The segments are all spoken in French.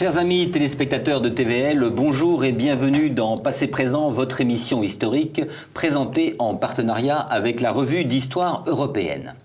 Chers amis téléspectateurs de TVL, bonjour et bienvenue dans Passé Présent, votre émission historique présentée en partenariat avec la revue d'histoire européenne.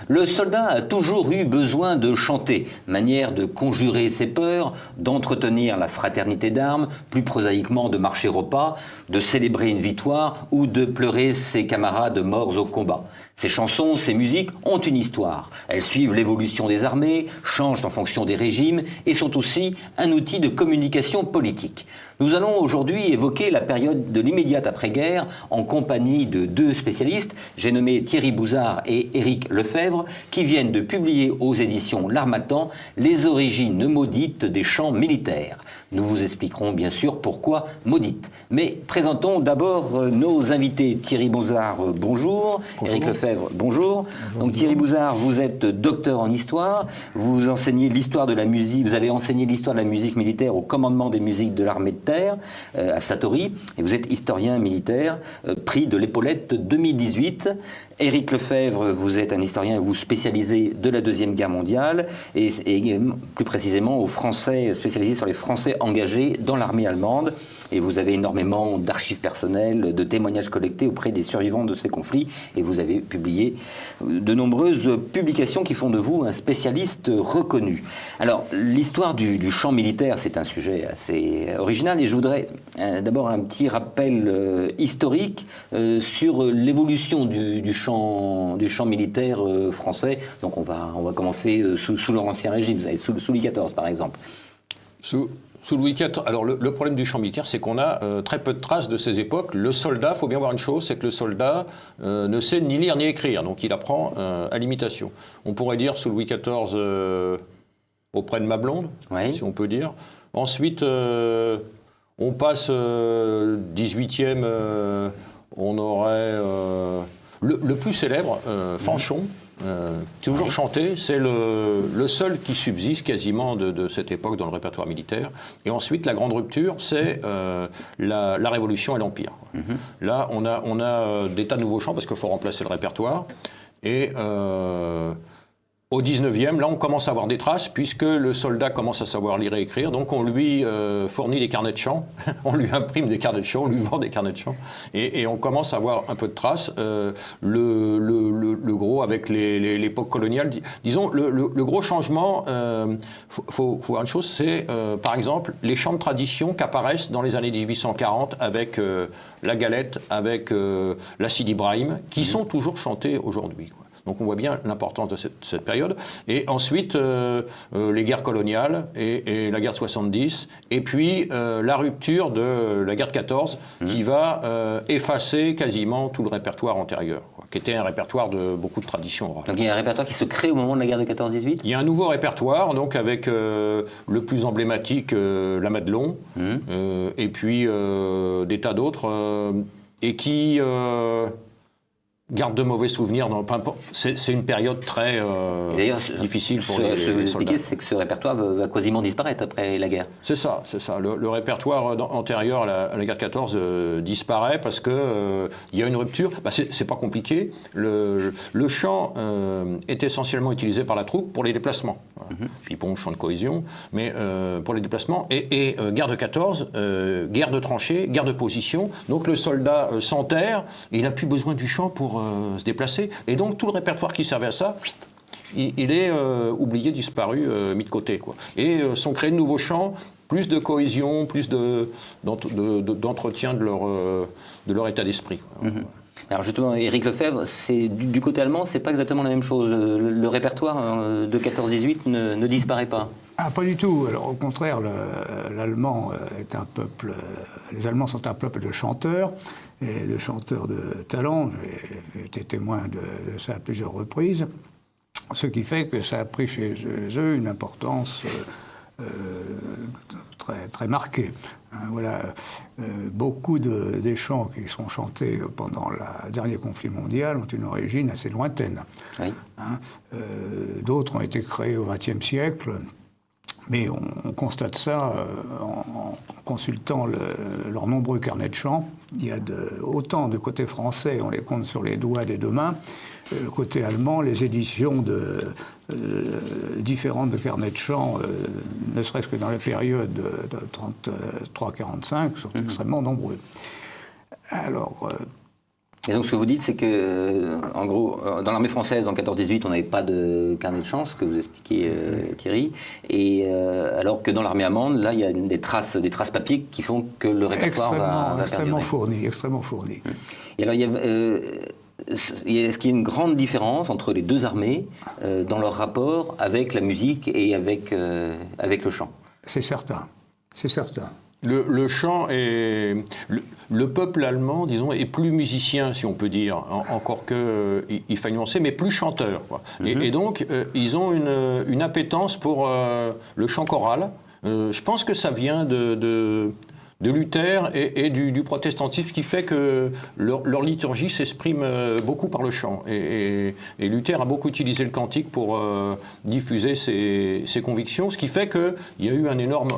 Le soldat a toujours eu besoin de chanter, manière de conjurer ses peurs, d'entretenir la fraternité d'armes, plus prosaïquement de marcher au pas, de célébrer une victoire ou de pleurer ses camarades morts au combat. Ces chansons, ces musiques ont une histoire. Elles suivent l'évolution des armées, changent en fonction des régimes et sont aussi un outil de communication politique. Nous allons aujourd'hui évoquer la période de l'immédiate après-guerre en compagnie de deux spécialistes, j'ai nommé Thierry Bouzard et Éric Lefebvre, qui viennent de publier aux éditions L'Harmattan les origines maudites des chants militaires. Nous vous expliquerons bien sûr pourquoi maudites. Mais présentons d'abord nos invités. Thierry Bouzard, bonjour. Éric Lefebvre, bonjour. Donc Thierry Bouzard, vous êtes docteur en histoire, vous enseignez l'histoire de la musique, vous avez enseigné l'histoire de la musique militaire au commandement des musiques de l'armée de terre à Satory, et vous êtes historien militaire, prix de l'épaulette 2018. Éric Lefebvre, vous êtes un historien, vous spécialisez de la Deuxième Guerre mondiale et plus précisément aux Français, spécialisé sur les Français engagés dans l'armée allemande. Et vous avez énormément d'archives personnelles, de témoignages collectés auprès des survivants de ces conflits. Et vous avez publié de nombreuses publications qui font de vous un spécialiste reconnu. Alors, l'histoire du chant militaire, c'est un sujet assez original. Et je voudrais d'abord un petit rappel historique sur l'évolution du chant militaire français. Donc on va commencer sous l'Ancien Régime, vous avez sous Louis XIV par exemple. Sous Louis XIV, alors le problème du chant militaire, c'est qu'on a très peu de traces de ces époques. Le soldat, il faut bien voir une chose, c'est que le soldat ne sait ni lire ni écrire, donc il apprend à l'imitation. On pourrait dire sous Louis XIV auprès de Mablonde, oui, si on peut dire. Ensuite, on passe 18e, on aurait le plus célèbre, Fanchon. Toujours chanté, c'est le seul qui subsiste quasiment de cette époque dans le répertoire militaire. Et ensuite, la grande rupture, c'est la Révolution et l'Empire. Là, on a des tas de nouveaux chants parce qu'il faut remplacer le répertoire. Et au 19e, là, on commence à avoir des traces, puisque le soldat commence à savoir lire et écrire, donc on lui fournit des carnets de chants, on lui imprime des carnets de chants, on lui vend des carnets de chants, et on commence à avoir un peu de traces. Le gros, avec l'époque coloniale, disons, le gros changement, faut voir une chose, c'est, par exemple, les chants de tradition qui apparaissent dans les années 1840 avec la galette, avec la Sidi Ibrahim, qui sont toujours chantés aujourd'hui, quoi. Donc on voit bien l'importance de cette période. Et ensuite, les guerres coloniales et la guerre de 70, et puis la rupture de la guerre de 14, qui va effacer quasiment tout le répertoire antérieur, quoi, qui était un répertoire de beaucoup de traditions orales. Donc il y a un répertoire qui se crée au moment de la guerre de 14-18 ? Il y a un nouveau répertoire, donc avec le plus emblématique, la Madelon, et puis des tas d'autres, et qui... garde de mauvais souvenirs. C'est une période très difficile pour les soldats. Ce que vous expliquez, c'est que ce répertoire va quasiment disparaître après la guerre. C'est ça. Le répertoire antérieur à la guerre de 14 disparaît parce que il y a une rupture. C'est pas compliqué. Le chant est essentiellement utilisé par la troupe pour les déplacements. Puis bon, chant de cohésion, mais pour les déplacements. Et guerre de 14, guerre de tranchées, guerre de position. Donc le soldat s'enterre et il n'a plus besoin du chant pour se déplacer. Et donc tout le répertoire qui servait à ça, il est oublié, disparu, mis de côté, quoi. Et sont créés de nouveaux chants, plus de cohésion, plus d'entretien de leur état d'esprit, quoi. Alors justement, Éric Lefebvre, du côté allemand, c'est pas exactement la même chose. Le répertoire de 14-18 ne disparaît pas. Ah, pas du tout. Alors, au contraire, l'allemand est un peuple. Les Allemands sont un peuple de chanteurs et de chanteurs de talent. J'ai été témoin de ça à plusieurs reprises. Ce qui fait que ça a pris chez eux une importance très, très marquée. Voilà, beaucoup des chants qui sont chantés pendant le dernier conflit mondial ont une origine assez lointaine. Oui. D'autres ont été créés au XXe siècle. Mais on constate ça en consultant leurs nombreux carnets de chant. Il y a autant de côté français, on les compte sur les doigts des deux mains. Côté allemand, les éditions différentes de carnets de chant, ne serait-ce que dans la période de 33-45, sont extrêmement nombreux. Alors... Et donc ce que vous dites, c'est que, en gros, dans l'armée française, en 14-18, on n'avait pas de carnet de chant, ce que vous expliquez, Thierry, et alors que dans l'armée allemande, là, il y a des traces papier qui font que le répertoire va extrêmement fourni, extrêmement fourni. Et alors, est-ce qu'il y a une grande différence entre les deux armées dans leur rapport avec la musique et avec le chant? C'est certain, c'est certain. Le chant est... Le peuple allemand, disons, est plus musicien, si on peut dire, encore qu'il faille nuancer, mais plus chanteur, quoi. Et donc, ils ont une appétence pour le chant choral. Je pense que ça vient de Luther et du protestantisme, qui fait que leur liturgie s'exprime beaucoup par le chant. Et Luther a beaucoup utilisé le cantique pour diffuser ses convictions, ce qui fait qu'il y a eu une énorme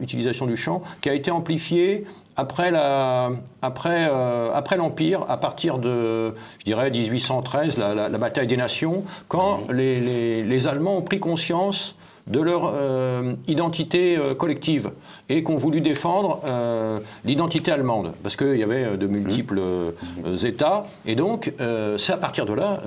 utilisation du chant qui a été amplifiée après l'Empire, à partir de, je dirais, 1813, la bataille des nations, quand les Allemands ont pris conscience de leur identité collective et qu'ont voulu défendre l'identité allemande, parce qu'il y avait de multiples États, et donc c'est à partir de là,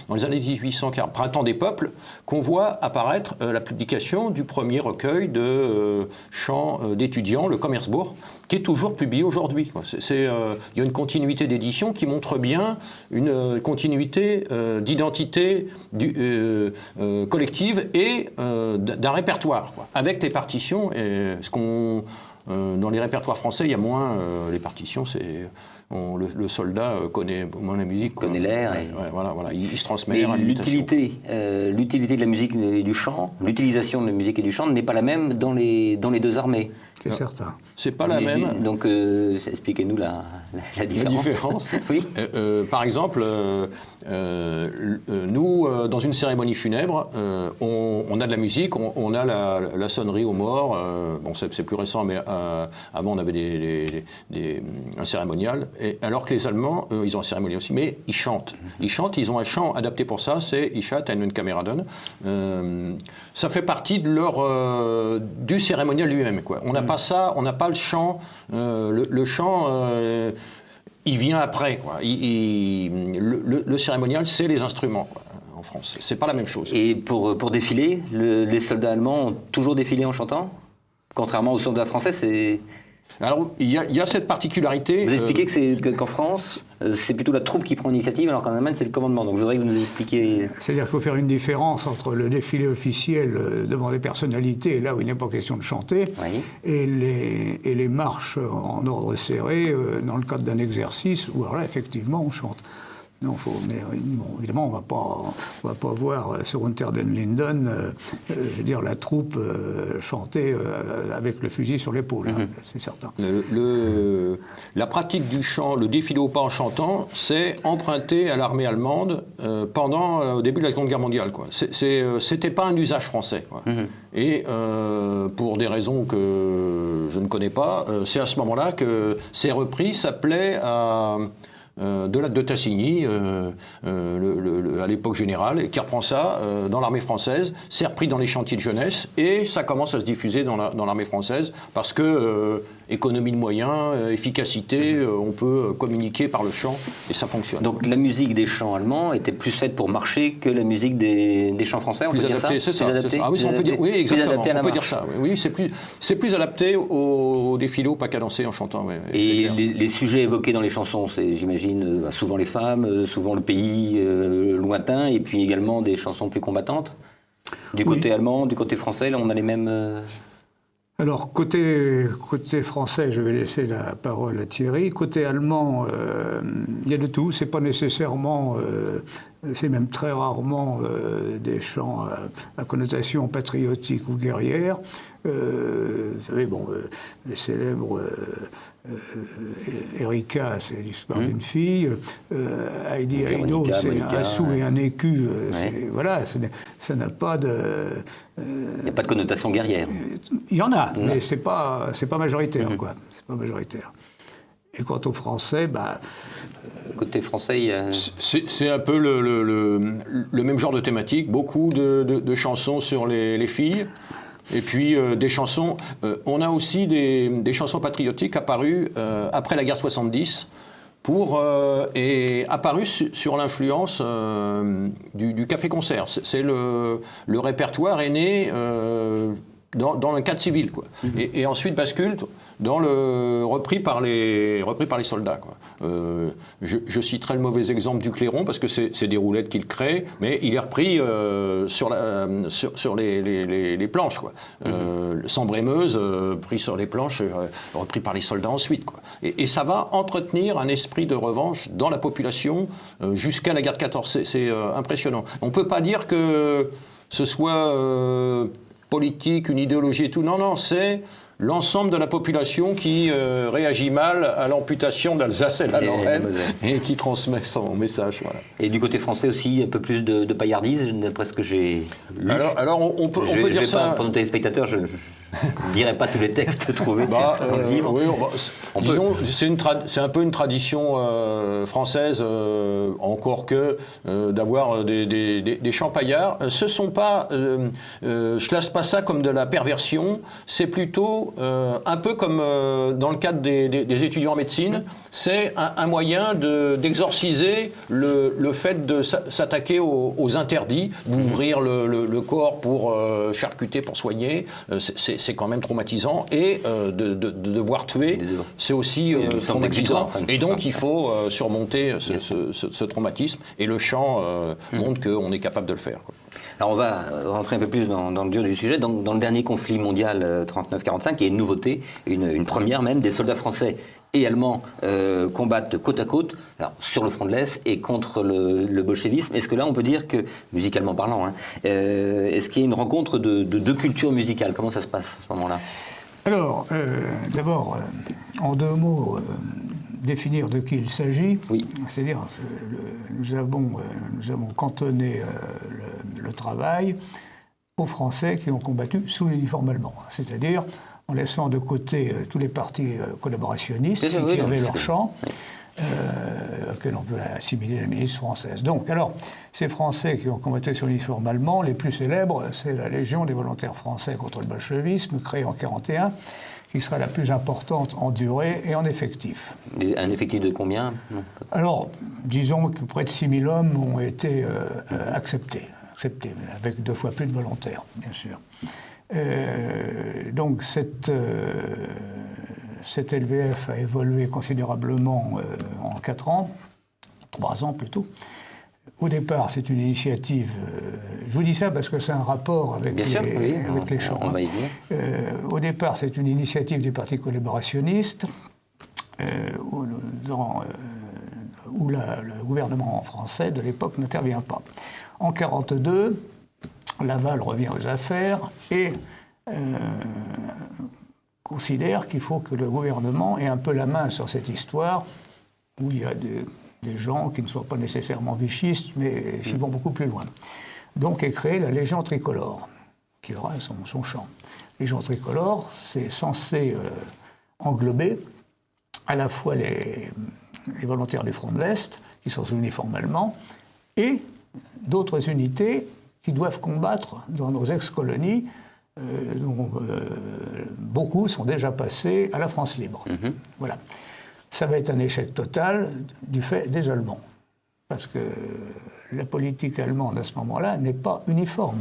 dans les années 1840, Printemps des peuples, qu'on voit apparaître la publication du premier recueil de chants d'étudiants, le Commerzbuch, qui est toujours publié aujourd'hui. Il y a une continuité d'édition qui montre bien une continuité d'identité collective et d'un répertoire, quoi, avec les partitions. Dans les répertoires français, il y a moins les partitions. Le soldat connaît moins la musique, connaît l'air. Voilà, il se transmet l'air à l'imitation. L'utilité de la musique et du chant, l'utilisation de la musique et du chant n'est pas la même dans les deux armées. C'est certain. C'est pas la même. Donc, expliquez-nous la différence. La différence. Oui. Par exemple, nous, dans une cérémonie funèbre, on a de la musique, on a la sonnerie aux morts. Bon, c'est plus récent, mais avant on avait un cérémonial. Alors que les Allemands, ils ont un cérémonial aussi, mais ils chantent. Ils ont un chant adapté pour ça, c'est Ich hatte einen Kameraden. Ça fait partie de du cérémonial lui-même, quoi. On n'a pas ça, on n'a pas le chant. Le chant, il vient après, quoi. Le cérémonial, c'est les instruments, quoi, en France. C'est pas la même chose. Et pour défiler, les soldats allemands ont toujours défilé en chantant? Contrairement aux soldats français, c'est... Alors, il y a cette particularité... Vous expliquez qu'en France, c'est plutôt la troupe qui prend l'initiative, alors qu'en Allemagne, c'est le commandement. Donc, je voudrais que vous nous expliquiez... C'est-à-dire qu'il faut faire une différence entre le défilé officiel devant des personnalités, là où il n'est pas question de chanter, oui, et les marches en ordre serré, dans le cadre d'un exercice, où alors là, effectivement, on chante. Non, mais bon, évidemment, on va pas voir sur Unter den Linden, je veux dire, la troupe chanter avec le fusil sur l'épaule, hein, c'est certain. La pratique du chant, le défilé au pas en chantant, c'est emprunté à l'armée allemande au début de la Seconde Guerre mondiale, quoi. C'était pas un usage français, quoi. Et pour des raisons que je ne connais pas, c'est à ce moment-là que ces repris s'appelaient de Tassigny, à l'époque générale, et qui reprend ça dans l'armée française, c'est repris dans les chantiers de jeunesse, et ça commence à se diffuser dans l'armée française, parce que économie de moyens, efficacité, on peut communiquer par le chant, et ça fonctionne. Donc la musique des chants allemands était plus faite pour marcher que la musique des chants français, on peut dire ça? C'est ça. Ah oui, on peut dire, oui, exactement, on peut dire ça. Oui, c'est plus adapté au défilé, au pas cadencé en chantant. Oui, et les sujets évoqués dans les chansons, c'est, j'imagine, souvent les femmes, souvent le pays lointain, et puis également des chansons plus combattantes. Du côté allemand, du côté français, là on a les mêmes... Alors, côté français, je vais laisser la parole à Thierry. Côté allemand, il y a de tout. C'est pas nécessairement c'est même très rarement des chants à connotation patriotique ou guerrière. Vous savez, les célèbres Erika, c'est l'histoire d'une fille. Heidi Heido, c'est un sou et un écu. Voilà, ça n'a pas de... Il n'y a pas de connotation guerrière. Il y en a, mais c'est pas majoritaire, quoi. C'est pas majoritaire. Et quant aux Français, côté français, il y a... C'est un peu le même genre de thématique. Beaucoup de chansons sur les filles. Et puis des chansons, on a aussi des chansons patriotiques apparues après la guerre 70 et apparues sur l'influence du café-concert. C'est le répertoire est né dans le cadre civil, quoi. Et ensuite bascule dans le repris par les soldats, quoi. Je citerai le mauvais exemple du clairon parce que c'est des roulettes qu'il crée, mais il est repris sur les planches, quoi. Sans brémeuse, pris sur les planches, repris par les soldats ensuite, quoi. Et ça va entretenir un esprit de revanche dans la population jusqu'à la guerre de 14. C'est impressionnant. On peut pas dire que ce soit politique, une idéologie et tout. Non, c'est l'ensemble de la population qui réagit mal à l'amputation d'Alsace et de la Lorraine et qui transmet son message. Voilà. Et du côté français aussi, un peu plus de paillardise, d'après ce que j'ai lu. Alors on peut dire ça... Pour nos téléspectateurs, je ne dirai pas tous les textes trouvés dans le livre. Oui, disons, c'est un peu une tradition française, encore que d'avoir des chants paillards. Ce sont pas... je classe pas ça comme de la perversion, c'est plutôt un peu comme dans le cadre des étudiants en médecine, c'est un moyen d'exorciser le fait de s'attaquer aux interdits, d'ouvrir le corps pour charcuter, pour soigner. C'est quand même traumatisant, et de devoir tuer, c'est aussi traumatisant. Et donc il faut surmonter ce traumatisme, et le chant montre qu'on est capable de le faire, quoi. Alors on va rentrer un peu plus dans le dur du sujet. Dans le dernier conflit mondial 39-45, il y a une nouveauté, une première même, des soldats français et allemands combattent côte à côte, alors, sur le front de l'Est et contre le bolchevisme. Est-ce que là on peut dire que, musicalement parlant, est-ce qu'il y a une rencontre de deux cultures musicales? Comment ça se passe à ce moment-là? Alors, d'abord, en deux mots, définir de qui il s'agit. Oui. C'est-à-dire, nous avons cantonné le travail aux Français qui ont combattu sous l'uniforme allemand. C'est-à-dire en laissant de côté tous les partis collaborationnistes qui avaient leur chant, que l'on peut assimiler à la milice française. Donc, alors, ces Français qui ont combattu sur l'uniforme allemand, les plus célèbres, c'est la Légion des volontaires français contre le bolchevisme, créée en 1941, qui sera la plus importante en durée et en effectif. Un effectif de combien? Alors, disons que près de 6 000 hommes ont été acceptés, avec 2 fois plus de volontaires, bien sûr. Donc, cette LVF a évolué considérablement en 4 ans, 3 ans plutôt. Au départ, c'est une initiative... je vous dis ça parce que c'est un rapport avec les chants. Au départ, c'est une initiative des partis collaborationnistes où le gouvernement français de l'époque n'intervient pas. En 1942, Laval revient aux affaires et considère qu'il faut que le gouvernement ait un peu la main sur cette histoire où il y a des gens qui ne sont pas nécessairement vichistes, mais qui vont beaucoup plus loin. Donc est créée la Légion tricolore, qui aura son chant. Légion tricolore, c'est censé englober à la fois les volontaires du front de l'Est, qui sont sous l'uniforme allemand, et d'autres unités qui doivent combattre dans nos ex-colonies, dont beaucoup sont déjà passés à la France libre. Voilà. Ça va être un échec total du fait des Allemands. Parce que la politique allemande à ce moment-là n'est pas uniforme.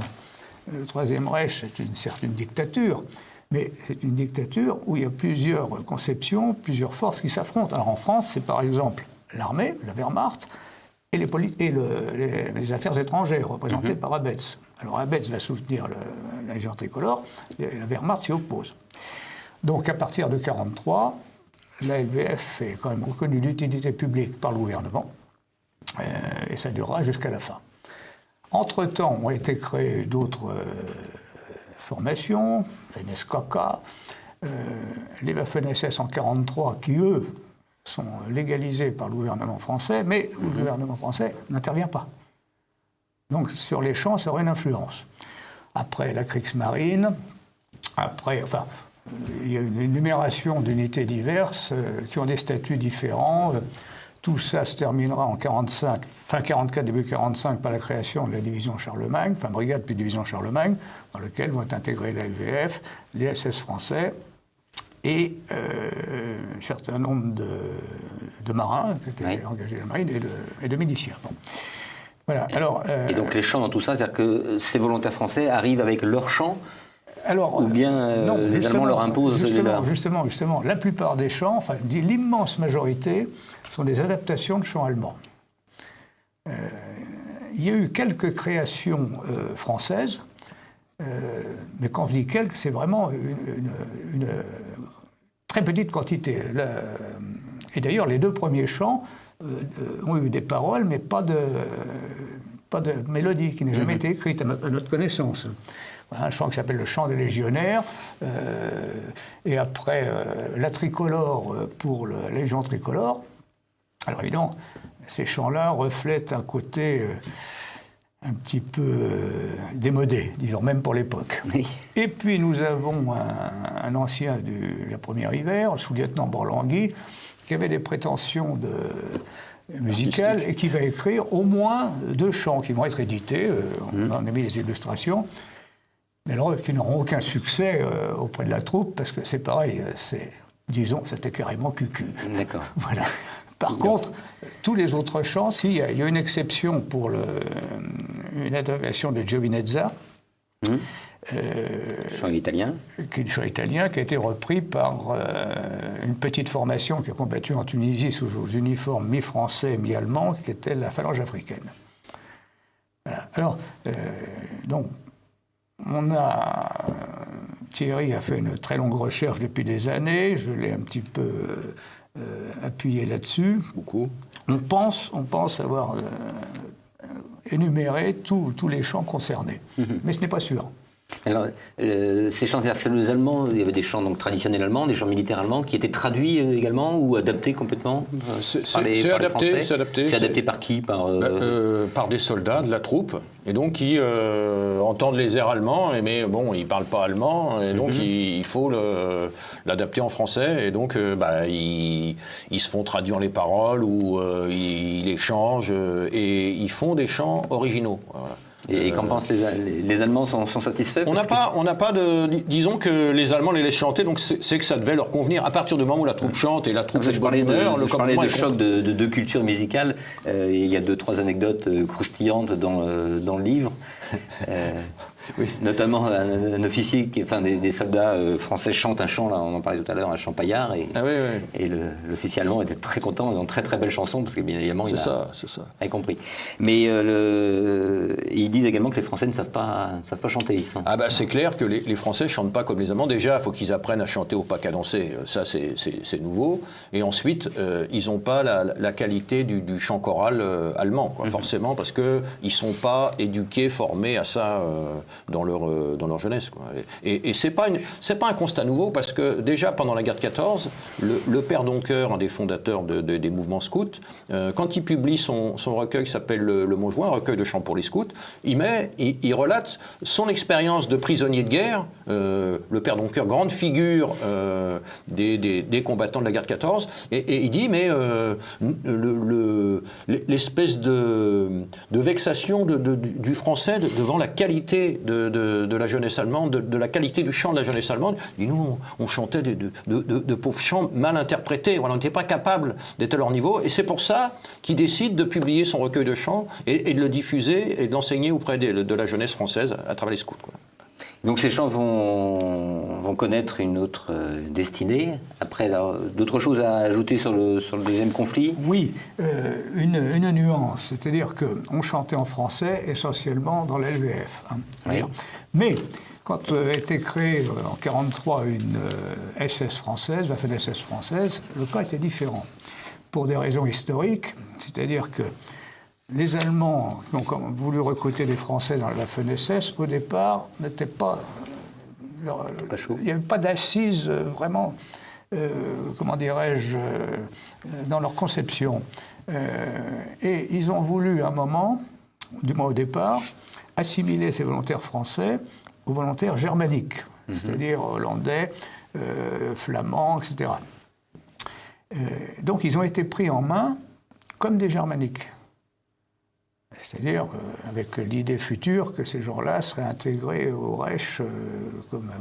Le Troisième Reich, c'est certes une dictature, mais c'est une dictature où il y a plusieurs conceptions, plusieurs forces qui s'affrontent. Alors en France, c'est par exemple l'armée, la Wehrmacht, et les affaires étrangères, représentées par Abetz. Alors Abetz va soutenir la Légion tricolore, et la Wehrmacht s'y oppose. Donc à partir de 1943, la LVF est quand même reconnue d'utilité publique par le gouvernement. et ça durera jusqu'à la fin. Entre-temps, ont été créées d'autres formations, la NSKK, les Waffen-SS en 1943, qui, eux, sont légalisés par le gouvernement français, mais le gouvernement français n'intervient pas. Donc, sur les champs, ça aura une influence. Après, la Kriegsmarine, après, enfin, il y a une énumération d'unités diverses qui ont des statuts différents. Tout ça se terminera en 45, fin 44, début 45, par la création de la division Charlemagne, enfin brigade puis division Charlemagne, dans laquelle vont être intégrés la LVF, les SS français et un certain nombre de marins qui étaient engagés dans la marine et de miliciens. Bon. Voilà. Alors, et donc les champs dans tout ça, c'est-à-dire que ces volontaires français arrivent avec leurs champs, ou bien non, les Allemands leur imposent les leurs? Justement, la plupart des chants, enfin l'immense majorité, sont des adaptations de chants allemands. Il y a eu quelques créations françaises, mais quand je dis quelques, c'est vraiment une très petite quantité. Et d'ailleurs, les 2 premiers chants ont eu des paroles, mais pas de mélodie, qui n'a jamais été écrite à notre connaissance. Un chant qui s'appelle le chant des légionnaires, et après la tricolore pour la Légion tricolore. Alors évidemment, ces chants-là reflètent un côté un petit peu démodé, disons, même pour l'époque. Oui. Et puis nous avons un ancien de la première hiver, le sous-lieutenant Borlangui, qui avait des prétentions musicales et qui va écrire au moins 2 chants qui vont être édités, on en a mis les illustrations, mais alors qui n'auront aucun succès auprès de la troupe, parce que c'est pareil, c'était carrément cucu. D'accord. Voilà. Par contre, tous les autres chants, il y a une exception pour une adaptation de Giovinezza, chant italien. Qui est le chant italien, qui a été repris par une petite formation qui a combattu en Tunisie sous uniformes mi-français, mi-allemand, qui était la Phalange africaine. Voilà. Alors, donc, Thierry a fait une très longue recherche depuis des années, je l'ai un petit peu appuyé là-dessus. Beaucoup. On pense avoir énuméré tous les chants concernés, mais ce n'est pas sûr. Alors, ces chants, c'est les Allemands, il y avait des chants donc, traditionnels allemands, des chants militaires allemands qui étaient traduits également ou adaptés complètement C'est adapté. C'est adapté par qui par des soldats de la troupe, et donc qui entendent les airs allemands, mais bon, ils ne parlent pas allemand, et donc il faut l'adapter en français, et donc ils se font traduire les paroles, ou ils les changent, et ils font des chants originaux. Voilà. Et qu'en pensent les Allemands sont satisfaits? On n'a pas de... Disons que les Allemands les laissent chanter, donc c'est que ça devait leur convenir. À partir du moment où la troupe chante et la troupe je parlais de choc de culture musicale. Il y a 2-3 anecdotes croustillantes dans le livre. Oui. Notamment un officier, des soldats français chantent un chant, là, on en parlait tout à l'heure, un chant paillard, et l'officier allemand était très content, une très très belle chanson, parce que bien évidemment il a compris. Mais ils disent également que les Français ne savent pas chanter. C'est clair que les Français ne chantent pas comme les Allemands. Déjà, il faut qu'ils apprennent à chanter au pas cadencé, ça c'est nouveau. Et ensuite, ils n'ont pas la qualité du chant choral allemand, quoi, forcément, parce qu'ils ne sont pas éduqués, formés à ça dans leur jeunesse, quoi. Et c'est pas un constat nouveau, parce que déjà pendant la guerre de 14, le père Doncker, un des fondateurs des mouvements scouts, quand il publie son recueil qui s'appelle Le Montjoint, un recueil de chants pour les scouts, il relate son expérience de prisonnier de guerre. Le père Doncker, grande figure des combattants de la guerre de 14, et il dit l'espèce de vexation du français devant la qualité de la jeunesse allemande, de la qualité du chant de la jeunesse allemande. Et nous, on chantait de pauvres chants mal interprétés. Voilà, on n'était pas capable d'être à leur niveau. Et c'est pour ça qu'il décide de publier son recueil de chants et de le diffuser et de l'enseigner auprès de la jeunesse française à travers les scouts, quoi. Donc ces chants vont connaître une autre destinée. Après, d'autres choses à ajouter sur le deuxième conflit? Oui, une nuance. C'est-à-dire qu'on chantait en français essentiellement dans la LVF. Oui. Mais quand a été créée en 1943 une SS française, Waffen-SS française, le cas était différent. Pour des raisons historiques, c'est-à-dire que les Allemands qui ont voulu recruter des Français dans la Waffen-SS, au départ, n'étaient pas... il n'y avait pas d'assises vraiment, comment dirais-je, dans leur conception. Et ils ont voulu, à un moment, du moins au départ, assimiler ces volontaires français aux volontaires germaniques, c'est-à-dire hollandais, flamands, etc. Donc ils ont été pris en main comme des germaniques. C'est-à-dire avec l'idée future que ces gens-là seraient intégrés au Reich,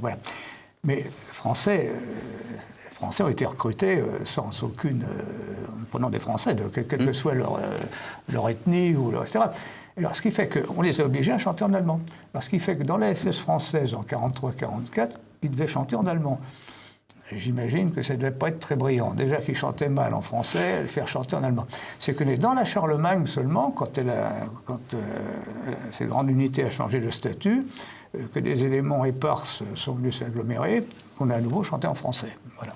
voilà. Mais les Français ont été recrutés sans aucune... en prenant des Français, quelle que soit leur ethnie, etc. Alors, ce qui fait qu'on les a obligés à chanter en allemand. Alors, ce qui fait que dans la SS française, en 1943-1944, ils devaient chanter en allemand. J'imagine que ça ne devait pas être très brillant. Déjà qu'ils chantaient mal en français, le faire chanter en allemand. C'est que dans la Charlemagne seulement, quand cette grande unité a changé de statut, que des éléments éparses sont venus s'agglomérer, qu'on a à nouveau chanté en français. Voilà.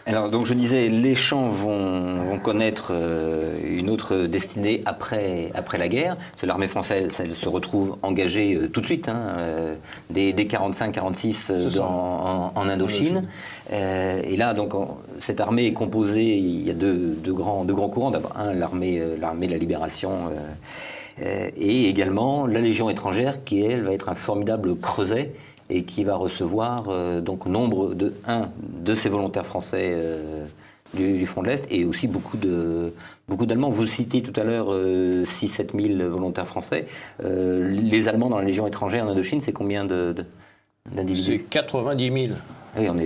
Alors, donc je disais, les chants vont connaître une autre destinée après la guerre. Parce que l'armée française, elle se retrouve engagée tout de suite, dès 45-46 en Indochine. Et là, donc, cette armée est composée, il y a deux grands courants. D'abord, l'armée de la libération, et également la Légion étrangère, qui, elle, va être un formidable creuset, et qui va recevoir donc nombre de ces volontaires français du front de l'Est, et aussi beaucoup d'Allemands. Vous citez tout à l'heure 6-7 000 volontaires français. Les Allemands dans la Légion étrangère en Indochine, c'est combien d'individus? C'est 90 000. Oui, on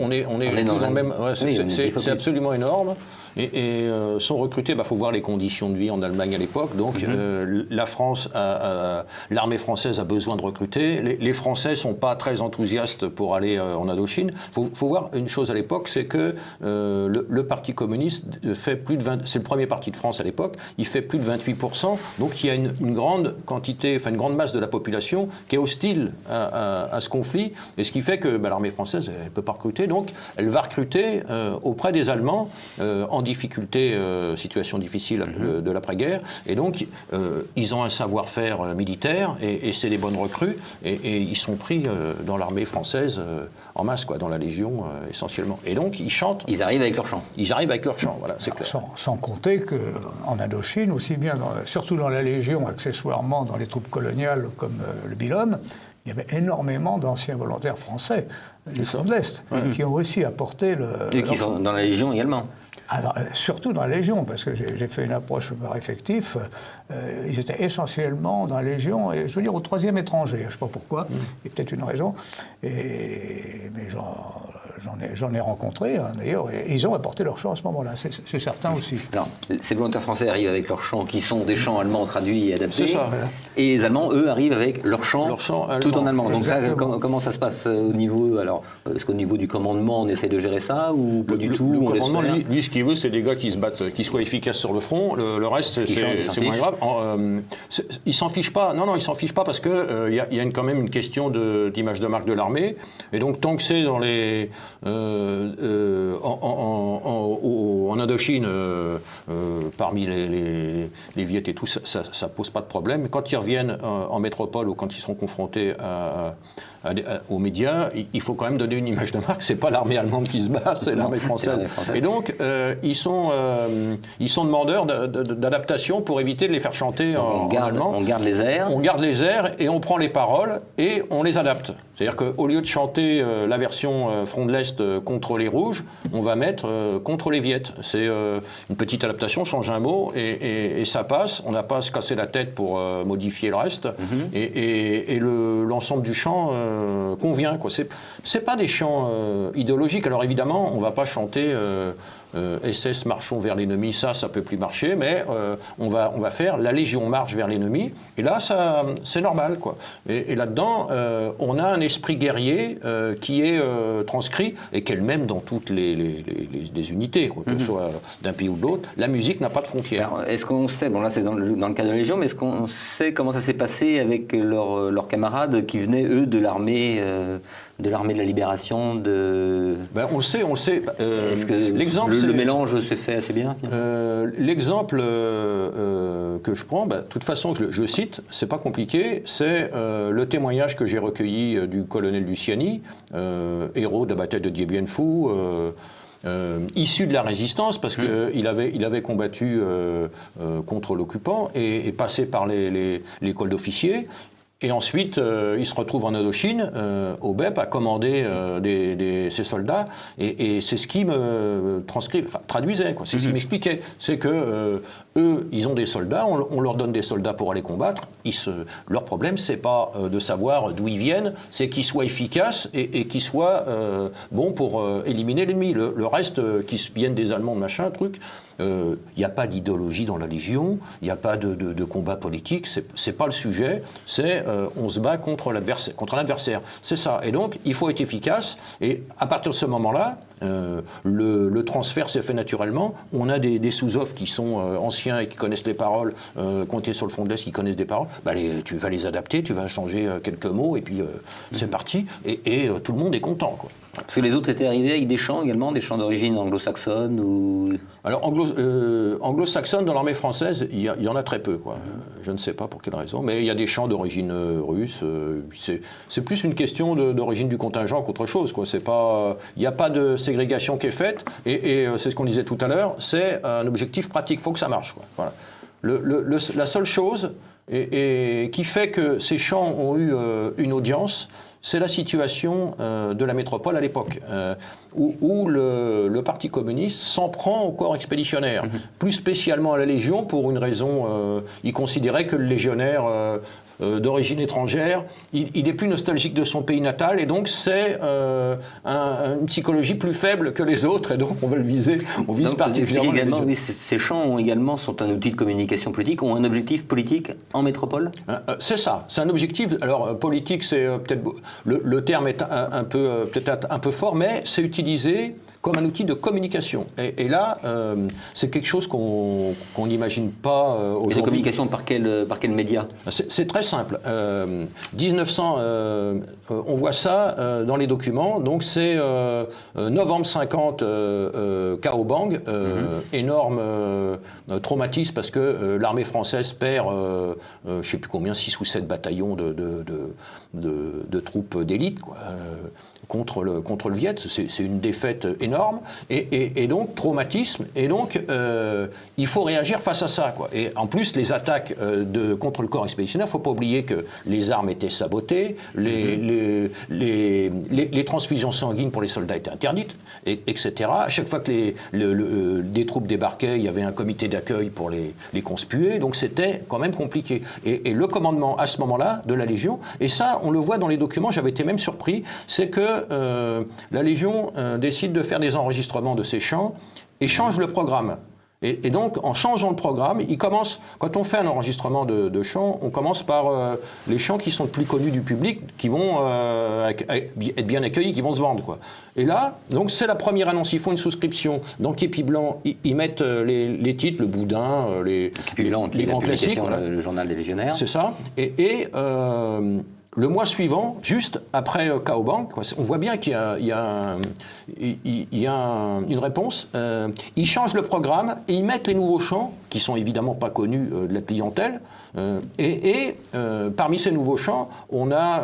est tous dans le même... Ouais, c'est absolument énorme. Et sont recrutés, il faut voir les conditions de vie en Allemagne à l'époque. Donc la France, l'armée française a besoin de recruter. Les Français ne sont pas très enthousiastes pour aller en Indochine. Il faut voir une chose à l'époque, c'est que le Parti communiste fait plus de 20... C'est le premier parti de France à l'époque, il fait plus de 28%. Donc il y a une grande quantité, une grande masse de la population qui est hostile à ce conflit. Et ce qui fait que l'armée française, elle ne peut pas recruter. Donc elle va recruter auprès des Allemands en difficulté, situation difficile de l'après-guerre, et donc ils ont un savoir-faire militaire, et c'est des bonnes recrues, et ils sont pris dans l'armée française en masse, dans la Légion essentiellement. Et donc ils chantent. Ils arrivent avec leur chant. Ils arrivent avec leur chant, voilà, c'est clair. Sans compter qu'en Indochine, aussi bien, surtout dans la Légion, accessoirement dans les troupes coloniales comme le Bilhomme, il y avait énormément d'anciens volontaires français du front de l'Est, qui ont aussi apporté et qui sont dans la Légion également. Alors, surtout dans la Légion, parce que j'ai fait une approche par effectif, ils étaient essentiellement dans la Légion, et je veux dire au 3e étranger, je ne sais pas pourquoi, il y a peut-être une raison, mais j'en ai rencontré d'ailleurs, et ils ont apporté leur chant à ce moment-là, c'est certain aussi. Alors, ces volontaires français arrivent avec leurs chants qui sont des chants allemands traduits et adaptés, c'est ça, et les Allemands, eux, arrivent avec leurs chants tout en allemand. Donc comment ça se passe au niveau, alors, est-ce qu'au niveau du commandement, on essaie de gérer ça, ou pas du tout? Le commandement, lui, ce qu'il veut, c'est des gars qui se battent, qui soient efficaces sur le front. Le reste, c'est moins grave. Ils s'en fichent pas. Non, ils s'en fichent pas parce que y a quand même une question d'image de marque de l'armée. Et donc, tant que c'est dans les en Indochine, parmi les Viet et tout, ça pose pas de problème. Mais quand ils reviennent en métropole ou quand ils sont confrontés aux médias, il faut quand même donner une image de marque. C'est pas l'armée allemande qui se bat, c'est l'armée française. Et donc, ils sont demandeurs d'adaptation pour éviter de les faire chanter en allemand. On garde les airs. On garde les airs et on prend les paroles et on les adapte. C'est-à-dire qu'au lieu de chanter la version Front de l'Est contre les Rouges, on va mettre contre les Viettes. C'est une petite adaptation, change un mot et ça passe. On n'a pas à se casser la tête pour modifier le reste. Et l'ensemble du chant convient, quoi. C'est pas des chants idéologiques. Alors évidemment, on va pas chanter SS marchons vers l'ennemi, ça peut plus marcher, mais on va faire la Légion marche vers l'ennemi, et là c'est normal, quoi. Et là-dedans, on a un esprit guerrier qui est transcrit, et qui est le même dans toutes les unités, quoi, que ce soit d'un pays ou de l'autre. La musique n'a pas de frontières. Alors, est-ce qu'on sait, bon là c'est dans le cas de la Légion, mais est-ce qu'on sait comment ça s'est passé avec leurs camarades qui venaient, eux, de l'armée de la libération on le sait. L'exemple, le mélange se fait assez bien. L'exemple que je prends, de toute façon, je cite, c'est pas compliqué, c'est le témoignage que j'ai recueilli du colonel Luciani, héros de la bataille de Dien Bien Phu, issu de la résistance, parce qu'il avait combattu contre l'occupant et passé par l'école d'officiers. Et ensuite, il se retrouve en Indochine, au BEP, à commander ses soldats. Et c'est ce qui me traduisait, quoi. C'est ce qui m'expliquait. C'est que eux, ils ont des soldats, on leur donne des soldats pour aller combattre. Leur problème, c'est pas de savoir d'où ils viennent, c'est qu'ils soient efficaces et qu'ils soient bons pour éliminer l'ennemi. Le reste, qu'ils viennent des Allemands, machin, truc. Il n'y a pas d'idéologie dans la Légion, il n'y a pas de combat politique, c'est pas le sujet, c'est on se bat contre l'adversaire, c'est ça. Et donc, il faut être efficace, et à partir de ce moment-là, le transfert s'est fait naturellement. On a des sous-offres qui sont anciens et qui connaissent les paroles, qui ont été sur le front de l'Est, qui connaissent des paroles, tu vas les adapter, tu vas changer quelques mots, et puis c'est parti, et tout le monde est content, quoi. Parce que les autres étaient arrivés avec des chants également, des chants d'origine anglo-saxonne ou... Alors anglo-saxonne dans l'armée française, il y en a très peu, quoi. Je ne sais pas pour quelle raison, mais il y a des chants d'origine russe. C'est plus une question d'origine du contingent qu'autre chose, quoi. C'est pas, il n'y a pas de ségrégation qui est faite, et c'est ce qu'on disait tout à l'heure, c'est un objectif pratique, il faut que ça marche, quoi. Voilà. La seule chose et qui fait que ces chants ont eu une audience, c'est la situation de la métropole à l'époque, où le Parti communiste s'en prend au corps expéditionnaire, plus spécialement à la Légion, pour une raison, il considérait que le légionnaire d'origine étrangère, il est plus nostalgique de son pays natal, et donc c'est une psychologie plus faible que les autres, et donc on veut le viser, on vise particulièrement également, oui, ces chants sont un outil de communication politique, ont un objectif politique en métropole. C'est ça, c'est un objectif. Alors politique, c'est peut-être le terme est peut-être un peu fort, mais c'est utilisé comme un outil de communication. Et là, c'est quelque chose qu'on n'imagine pas aujourd'hui. Et la communication par quel média ? C'est très simple. 1900, on voit ça dans les documents. Donc c'est novembre 50, Cao Bang, énorme traumatisme parce que l'armée française perd, je ne sais plus combien, 6 ou 7 bataillons de troupes d'élite, quoi. Contre le Viet, c'est une défaite énorme, et donc traumatisme, et donc il faut réagir face à ça, quoi. Et en plus, les attaques contre le corps expéditionnaire, il ne faut pas oublier que les armes étaient sabotées, les transfusions sanguines pour les soldats étaient interdites, etc. À chaque fois que des troupes débarquaient, il y avait un comité d'accueil pour les conspuer, donc c'était quand même compliqué. Et le commandement à ce moment-là de la Légion, et ça on le voit dans les documents, j'avais été même surpris, c'est que la Légion décide de faire des enregistrements de ces chants et change le programme. Et donc, en changeant le programme, quand on fait un enregistrement de chants, on commence par les chants qui sont les plus connus du public, qui vont être bien accueillis, qui vont se vendre, quoi. Et là, donc c'est la première annonce, ils font une souscription. Dans Képi Blanc, ils mettent les titres, le Boudin, les grands classiques. Voilà. Le journal des légionnaires. C'est ça. Et le mois suivant, juste après Cao Bang, on voit bien qu'il y a une réponse. Ils changent le programme et ils mettent les nouveaux chants, qui sont évidemment pas connus de la clientèle. Parmi ces nouveaux chants, on a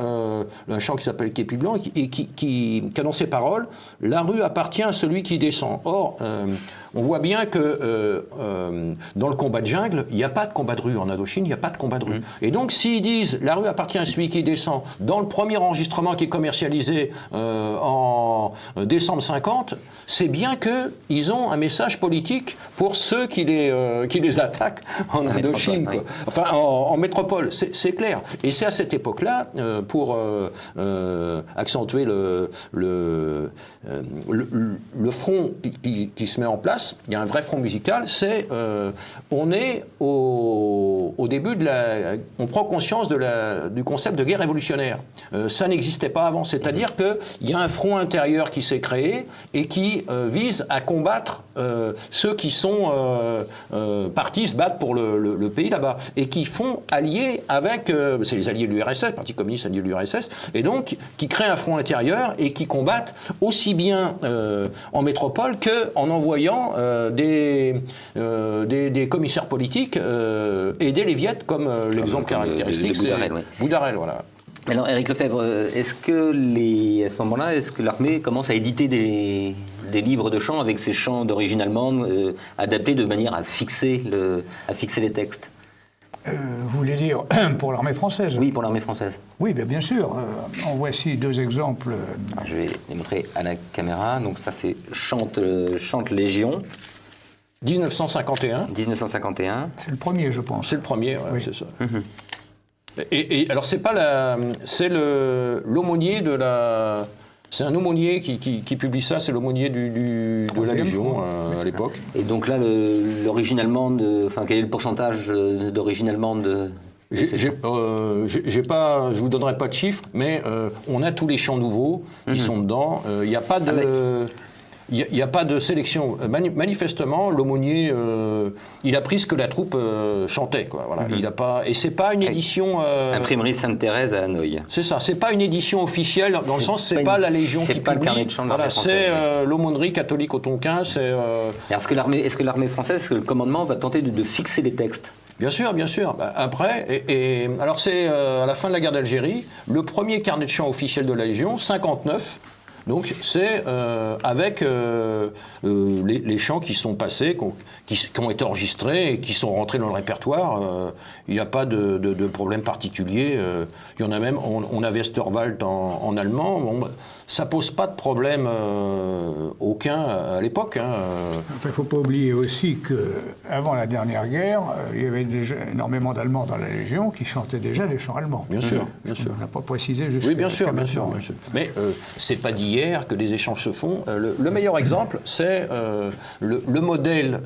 un chant qui s'appelle Képi Blanc et qui a dans ses paroles « La rue appartient à celui qui descend ». Or, on voit bien que dans le combat de jungle, il n'y a pas de combat de rue en Indochine, il n'y a pas de combat de rue. Et donc, s'ils disent « La rue appartient à celui qui descend », dans le premier enregistrement qui est commercialisé en décembre 50, c'est bien qu'ils ont un message politique pour ceux qui les attaquent en Indochine, quoi. Enfin, en métropole, c'est clair. Et c'est à cette époque-là, pour accentuer le front qui se met en place, il y a un vrai front musical, on est au début on prend conscience du concept de guerre révolutionnaire. Ça n'existait pas avant, c'est-à-dire qu'il y a un front intérieur qui s'est créé et qui vise à combattre ceux qui sont partis se battent pour le pays là-bas et qui font alliés avec, c'est les alliés de l'URSS, Parti communiste allié de l'URSS, et donc qui créent un front intérieur et qui combattent aussi bien en métropole qu'en envoyant des commissaires politiques aider les Viettes, comme l'exemple caractéristique, c'est Boudarel, voilà. Alors, Éric Lefebvre, est-ce que à ce moment-là, est-ce que l'armée commence à éditer des livres de chants avec ces chants d'origine allemande adaptés de manière à fixer les textes? Vous voulez dire pour l'armée française? Oui, pour l'armée française. Oui, bien sûr. En voici deux exemples. Alors, je vais les montrer à la caméra. Donc ça, c'est Chante Légion. 1951. 1951. C'est le premier, je pense. C'est le premier, ouais, oui. c'est ça. Et alors c'est l'aumônier de la. C'est un aumônier qui publie ça, c'est l'aumônier de la Légion à l'époque. Et donc là, l'origine allemande, quel est le pourcentage d'origine allemande je vous donnerai pas de chiffres, mais on a tous les chants nouveaux qui sont dedans. Il n'y a pas de. Il n'y a pas de sélection. Manifestement, l'aumônier, il a pris ce que la troupe chantait, quoi. Voilà. Il a pas, et c'est pas une édition. Imprimerie Sainte-Thérèse à Hanoï. C'est ça. C'est pas une édition officielle dans le sens, c'est pas la Légion qui publie. C'est pas le carnet de chant de l'armée française. C'est l'aumônerie catholique au Tonkin. Est-ce que l'armée française, est-ce que le commandement va tenter de fixer les textes? Bien sûr, bien sûr. Après, alors c'est à la fin de la guerre d'Algérie, le premier carnet de chant officiel de la Légion, 59. Donc c'est avec les chants qui sont passés, qui ont été enregistrés et qui sont rentrés dans le répertoire. Il n'y a pas de problème particulier. Il y en a même, on a Westerwald en allemand. Bon, ça pose pas de problème aucun à l'époque. Hein. Il ne faut pas oublier aussi qu'avant la dernière guerre, il y avait déjà énormément d'Allemands dans la Légion qui chantaient déjà des chants allemands. Bien sûr, bien sûr. On n'a pas précisé jusqu'à Oui, bien sûr, bien sûr. Mais c'est pas d'hier que les échanges se font. Le meilleur exemple, c'est le modèle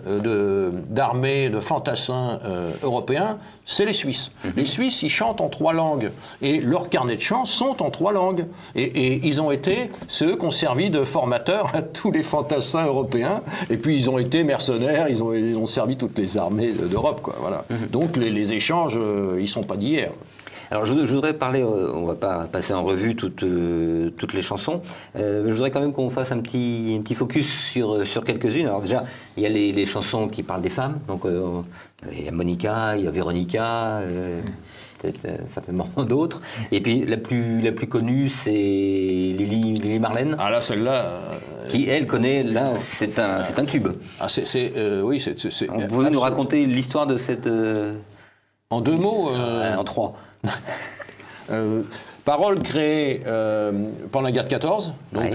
d'armée, de fantassins européens, c'est les Suisses. Les Suisses, ils chantent en 3 langues. Et leurs carnets de chants sont en 3 langues. Et ils ont été ceux qui ont servi de formateurs à tous les fantassins européens. Et puis ils ont été mercenaires, ils ont servi toutes les armées d'Europe, quoi. Voilà. Donc les échanges, ils sont pas d'hier. Alors je voudrais parler, on ne va pas passer en revue toutes les chansons, mais je voudrais quand même qu'on fasse un petit focus sur quelques-unes. Alors déjà, il y a les chansons qui parlent des femmes, donc il y a Monica, il y a Véronica, peut-être certainement d'autres. Et puis la plus connue, c'est Lily Marlène. Ah là, celle-là... qui, elle, connaît, là, c'est un tube. Ah, oui, c'est... Vous pouvez nous raconter l'histoire de cette... En 2 mots En 3. Parole créée pendant la guerre de 14, donc ouais.